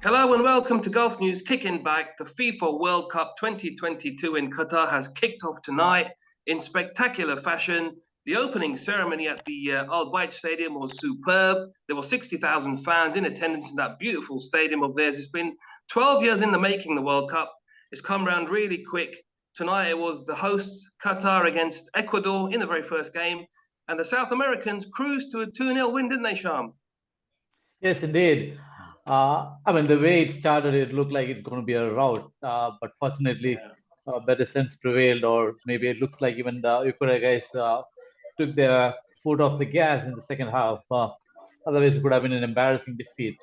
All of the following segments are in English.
Hello and welcome to Golf News Kicking Back. The FIFA World Cup 2022 in Qatar has kicked off tonight in spectacular fashion. The opening ceremony at the Al-Bayt Stadium was superb. There were 60,000 fans in attendance in that beautiful stadium of theirs. It's been 12 years in the making, the World Cup. It's come around really quick. Tonight it was the hosts, Qatar against Ecuador in the very first game. And the South Americans cruised to a 2-0 win, didn't they, Sham? Yes, indeed. I mean, the way it started, it looked like it's going to be a rout. But fortunately, better sense prevailed, or maybe it looks like even the Ecuador guys took their foot off the gas in the second half. Otherwise, it could have been an embarrassing defeat.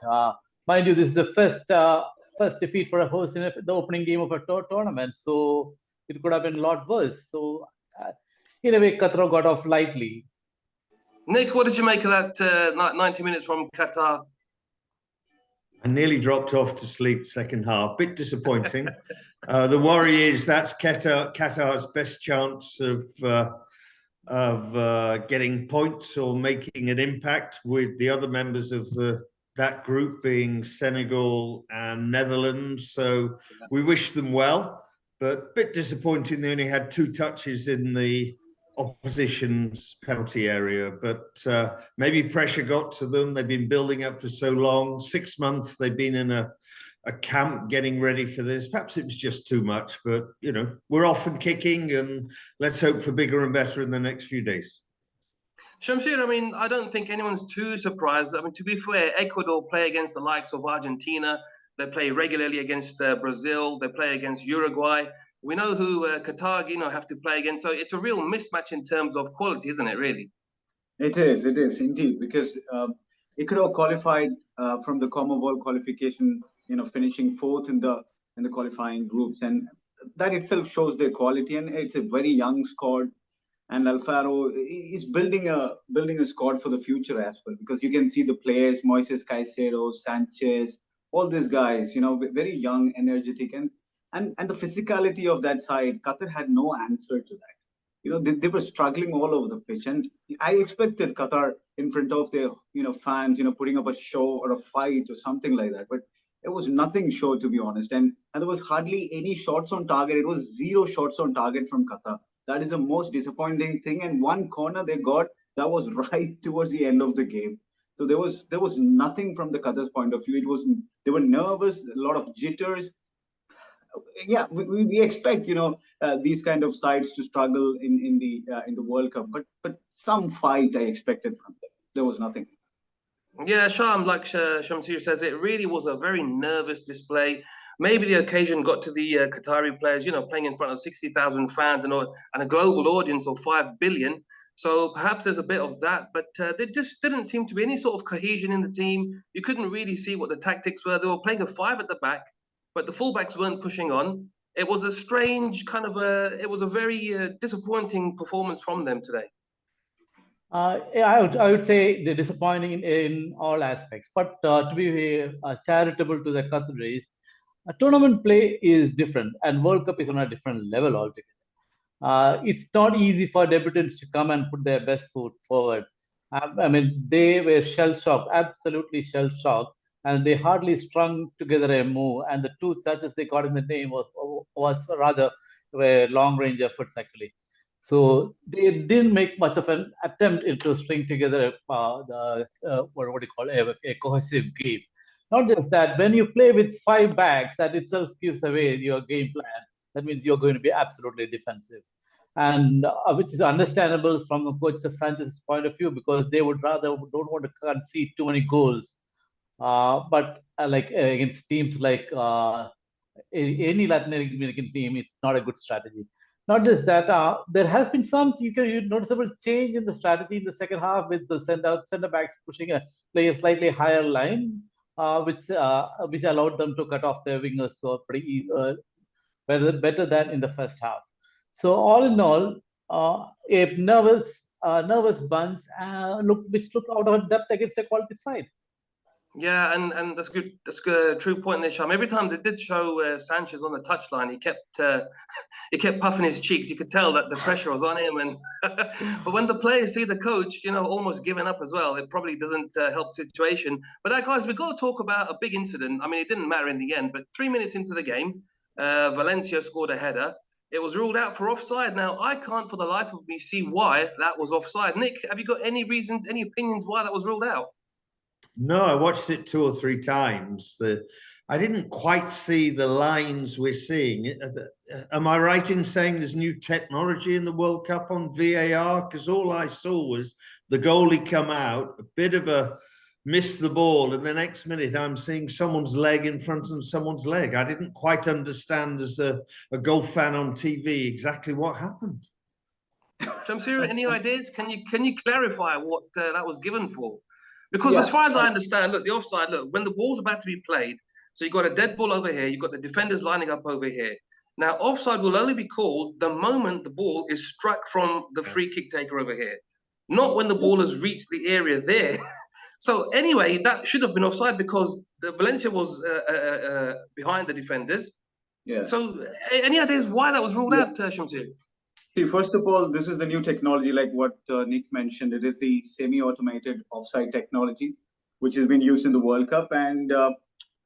Mind you, this is the first defeat for a host in the opening game of a tournament, so it could have been a lot worse. So, in a way, Qatar got off lightly. Nick, what did you make of that 90 minutes from Qatar? I nearly dropped off to sleep second half. Bit disappointing. The worry is that's Qatar's best chance of getting points or making an impact, with the other members of that group being Senegal and Netherlands. So we wish them well, but bit disappointing. They only had 2 touches in the opposition's penalty area, but maybe pressure got to them. They've been building up for so long. 6 months they've been in a camp getting ready for this. Perhaps it was just too much, but you know, we're off and kicking, and let's hope for bigger and better in the next few days. Shamsir, I mean, I don't think anyone's too surprised. I mean, to be fair, Ecuador play against the likes of Argentina. They play regularly against Brazil. They play against Uruguay. We know who Qatar, have to play against. So it's a real mismatch in terms of quality, isn't it, really? It is indeed, because Ecuador qualified from the Commonwealth qualification, finishing 4th in the qualifying groups, and that itself shows their quality. And it's a very young squad, and Alfaro is building a squad for the future as well, because you can see the players, Moises Caicedo, Sanchez, all these guys, very young, energetic, and the physicality of that side. Qatar had no answer to that. They were struggling all over the pitch, and I expected Qatar in front of their fans, putting up a show or a fight or something like that, but it was nothing show, to be honest, and there was hardly any shots on target. It was 0 shots on target from Qatar. That is the most disappointing thing. And one corner they got, that was right towards the end of the game. So there was nothing from the Qatar's point of view. They were nervous, a lot of jitters. Yeah, we expect these kind of sides to struggle in the World Cup, but some fight I expected from them. There was nothing. Yeah, Sham, like Shamsir says, it really was a very nervous display. Maybe the occasion got to the Qatari players, playing in front of 60,000 fans and a global audience of 5 billion. So perhaps there's a bit of that, but there just didn't seem to be any sort of cohesion in the team. You couldn't really see what the tactics were. They were playing a 5 at the back, but the fullbacks weren't pushing on. It was a strange it was a very disappointing performance from them today. I would say they're disappointing in all aspects. But to be charitable to the Qataris, tournament play is different, and World Cup is on a different level altogether. It's not easy for debutants to come and put their best foot forward. I mean, they were shell-shocked, absolutely shell-shocked, and they hardly strung together a move. And the 2 touches they got in the game was rather were long-range efforts, actually. So they didn't make much of an attempt to string together what do you call a cohesive game. Not just that, when you play with 5 backs, that itself gives away your game plan. That means you're going to be absolutely defensive, and which is understandable from the coach Sanchez's point of view, because they would rather don't want to concede too many goals. But against teams like any Latin American team, it's not a good strategy. Not just that, there has been some noticeable change in the strategy in the second half, with the center backs pushing play a slightly higher line, which allowed them to cut off their wingers pretty better than in the first half. So all in all, a nervous bunch which looked out of depth against a quality side. Yeah, and that's good. That's a true point there, Sham. Every time they did show Sanchez on the touchline, he kept puffing his cheeks. You could tell that the pressure was on him. And but when the players see the coach, almost giving up as well, it probably doesn't help the situation. But guys, we've got to talk about a big incident. I mean, it didn't matter in the end, but 3 minutes into the game, Valencia scored a header. It was ruled out for offside. Now, I can't for the life of me see why that was offside. Nick, have you got any reasons, any opinions why that was ruled out? No, I watched it 2 or 3 times. I didn't quite see the lines we're seeing. Am I right in saying there's new technology in the World Cup on VAR? Because all I saw was the goalie come out, a bit of a miss the ball, and the next minute I'm seeing someone's leg in front of someone's leg. I didn't quite understand as a golf fan on TV exactly what happened. Shamsir, any ideas? Can you clarify what that was given for? Because as far as I understand, look, the offside, look, when the ball's about to be played, so you've got a dead ball over here, you've got the defenders lining up over here. Now, offside will only be called the moment the ball is struck from the free kick taker over here, not when the ball has reached the area there. So anyway, that should have been offside because the Valencia was behind the defenders. Yeah. So any ideas why that was ruled out, Shamsir? See, first of all, this is the new technology, like what Nick mentioned. It is the semi-automated offside technology, which has been used in the World Cup, and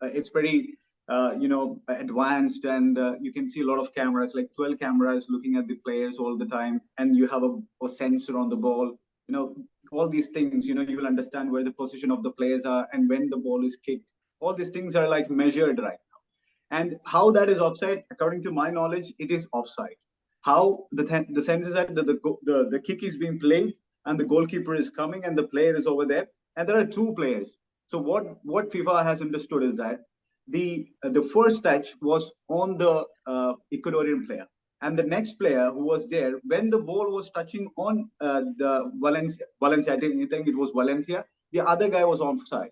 it's pretty, advanced. And you can see a lot of cameras, like 12 cameras, looking at the players all the time, and you have a sensor on the ball. All these things. You will understand where the position of the players are and when the ball is kicked. All these things are like measured right now. And how that is offside, according to my knowledge, it is offside. How the sense is that the kick is being played and the goalkeeper is coming and the player is over there, and there are 2 players. So what FIFA has understood is that the first touch was on the Ecuadorian player, and the next player who was there when the ball was touching on the Valencia, I think it was Valencia, the other guy was offside.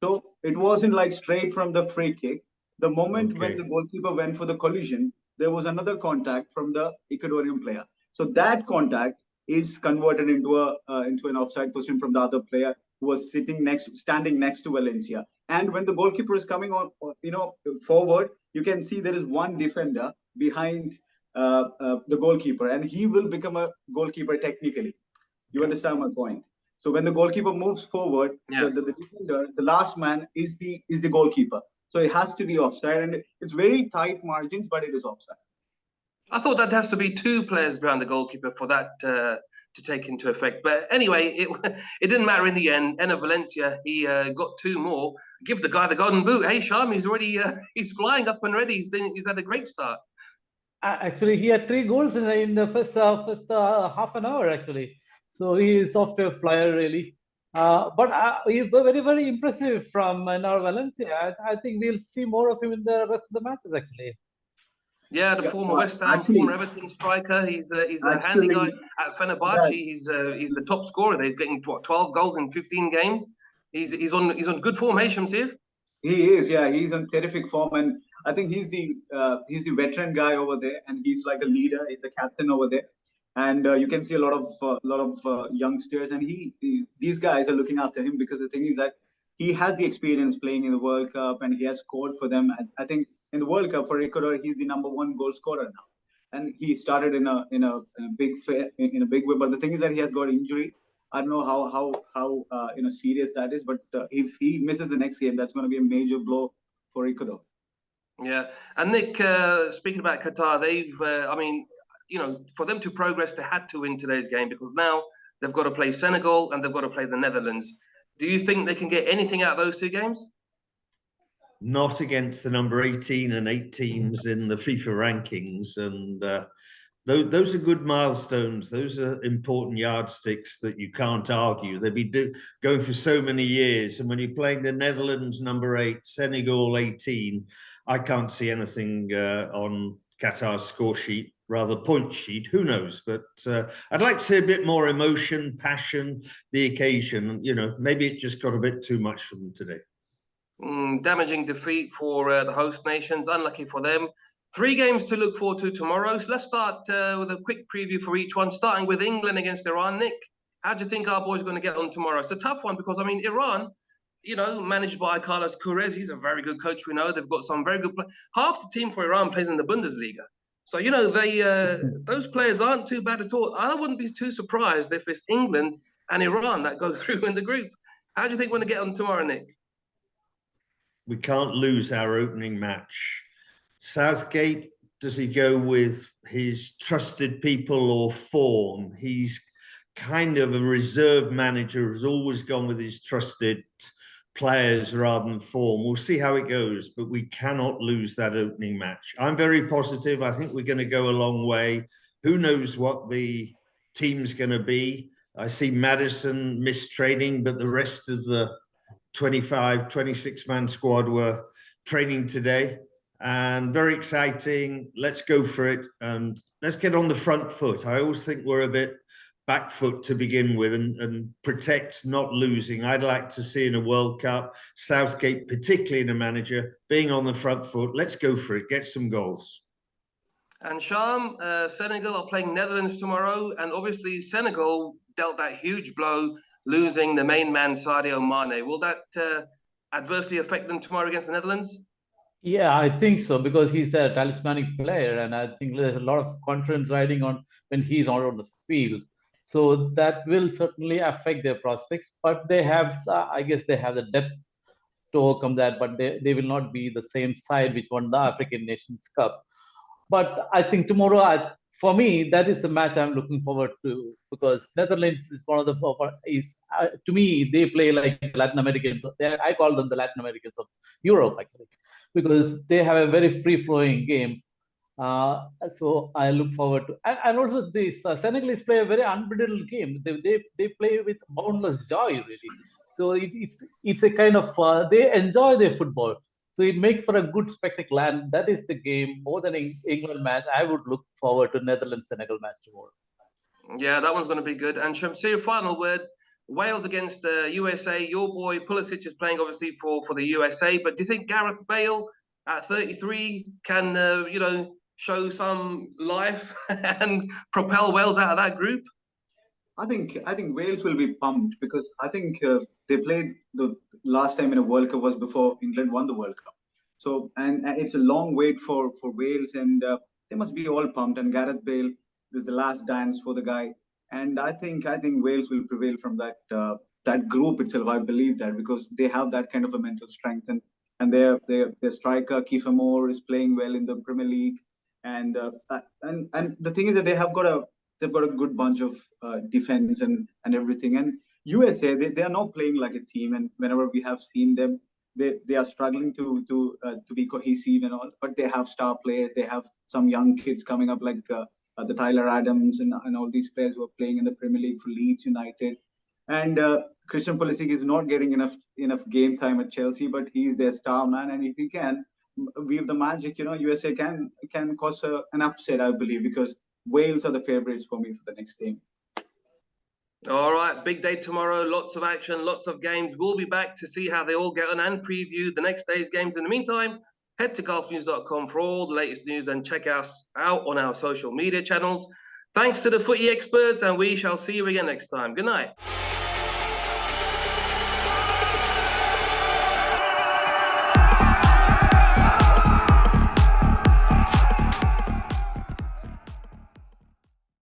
So it wasn't like straight from the free kick. The moment when the goalkeeper went for the collision, there was another contact from the Ecuadorian player. So that contact is converted into an offside position from the other player who was standing next to Valencia. And when the goalkeeper is coming on, forward, you can see there is one defender behind the goalkeeper, and he will become a goalkeeper technically. You understand my point? So when the goalkeeper moves forward, the defender, the last man is the goalkeeper. So it has to be offside, and it's very tight margins, but it is offside. I thought that has to be 2 players behind the goalkeeper for that to take into effect. But anyway, it didn't matter in the end. Enner Valencia, he got 2 more. Give the guy the golden boot. Hey, Sham, he's already he's flying up and ready. He's had a great start. Actually, he had 3 goals in the first half an hour, actually. So he is off to a flyer, really. But he's very, very impressive from Enner Valencia. I think we'll see more of him in the rest of the matches, actually. Yeah, the former West Ham, former Everton striker. He's a handy guy at Fenerbahce. He's the top scorer there. He's getting 12 goals in 15 games. He's on good form, Shamsir. He is, yeah. He's on terrific form, and I think he's the veteran guy over there, and he's like a leader. He's a captain over there, and you can see a lot of youngsters, and these guys are looking after him because the thing is that he has the experience playing in the World Cup, and he has scored for them. I think in the World Cup for Ecuador, he's the #1 goal scorer now, and he started in a big way. But the thing is that he has got injury. I don't know how serious that is, but if he misses the next game, that's going to be a major blow for Ecuador. Yeah, and Nick, speaking about Qatar, they've for them to progress, they had to win today's game because now they've got to play Senegal and they've got to play the Netherlands. Do you think they can get anything out of those 2 games? Not against the number 18 and 8 teams in the FIFA rankings, and those are good milestones. Those are important yardsticks that you can't argue. They've been going for so many years, and when you're playing the Netherlands number 8, Senegal 18, I can't see anything on Qatar's score sheet, rather point sheet. Who knows? But I'd like to see a bit more emotion, passion, the occasion. Maybe it just got a bit too much for them today. Damaging defeat for the host nations. Unlucky for them. 3 games to look forward to tomorrow. So let's start with a quick preview for each one, starting with England against Iran. Nick, how do you think our boys are going to get on tomorrow? It's a tough one because, Iran, managed by Carlos Queiroz. He's a very good coach. We know they've got some very good players. Half the team for Iran plays in the Bundesliga. So, they those players aren't too bad at all. I wouldn't be too surprised if it's England and Iran that go through in the group. How do you think we're going to get on tomorrow, Nick? We can't lose our opening match. Southgate, does he go with his trusted people or form? He's kind of a reserve manager who's always gone with his trusted players rather than form. We'll see how it goes, but we cannot lose that opening match. I'm very positive. I think we're going to go a long way. Who knows what the team's going to be? I see Maddison missed training, but the rest of the 25, 26-man squad were training today. And very exciting. Let's go for it. And let's get on the front foot. I always think we're a bit back foot to begin with and protect not losing. I'd like to see in a World Cup, Southgate, particularly in a manager, being on the front foot. Let's go for it. Get some goals. And Sham, Senegal are playing Netherlands tomorrow. And obviously Senegal dealt that huge blow, losing the main man, Sadio Mane. Will that adversely affect them tomorrow against the Netherlands? Yeah, I think so, because he's the talismanic player, and I think there's a lot of confidence riding on when he's on the field. So that will certainly affect their prospects, but they have, I guess they have the depth to overcome that, but they will not be the same side which won the African Nations Cup. But I think tomorrow, for me, that is the match I'm looking forward to, because Netherlands is one of the, to me, they play like Latin Americans. I call them the Latin Americans of Europe, actually, because they have a very free-flowing game. So I look forward to, and also the Senegalese play a very unpredictable game. They play with boundless joy, really. So it's a kind of they enjoy their football. So it makes for a good spectacle, and that is the game more than England match. I would look forward to Netherlands-Senegal match tomorrow. Yeah, that one's going to be good. And Shamsir, final word: Wales against the USA. Your boy Pulisic is playing obviously for the USA, but do you think Gareth Bale at 33 can show some life and propel Wales out of that group? I think Wales will be pumped, because I think they played the last time in a World Cup was before England won the World Cup. So and it's a long wait for Wales, and they must be all pumped. And Gareth Bale, this is the last dance for the guy, and I think Wales will prevail from that group itself. I believe that, because they have that kind of a mental strength, and their striker Kiefer Moore is playing well in the Premier League, and the thing is that they've got a good bunch of defense and everything. And USA, they are not playing like a team, and whenever we have seen them, they are struggling to be cohesive and all. But they have star players. They have some young kids coming up, like the Tyler Adams and all these players who are playing in the Premier League for Leeds United. And Christian Pulisic is not getting enough game time at Chelsea, but he's their star man. And if he can weave the magic, USA can cause an upset, I believe, because Wales are the favorites for me for the next game. All right, big day tomorrow. Lots of action, lots of games. We'll be back to see how they all get on and preview the next day's games. In the meantime, head to golfnews.com for all the latest news and check us out on our social media channels. Thanks to the footy experts, and we shall see you again next time. Good night.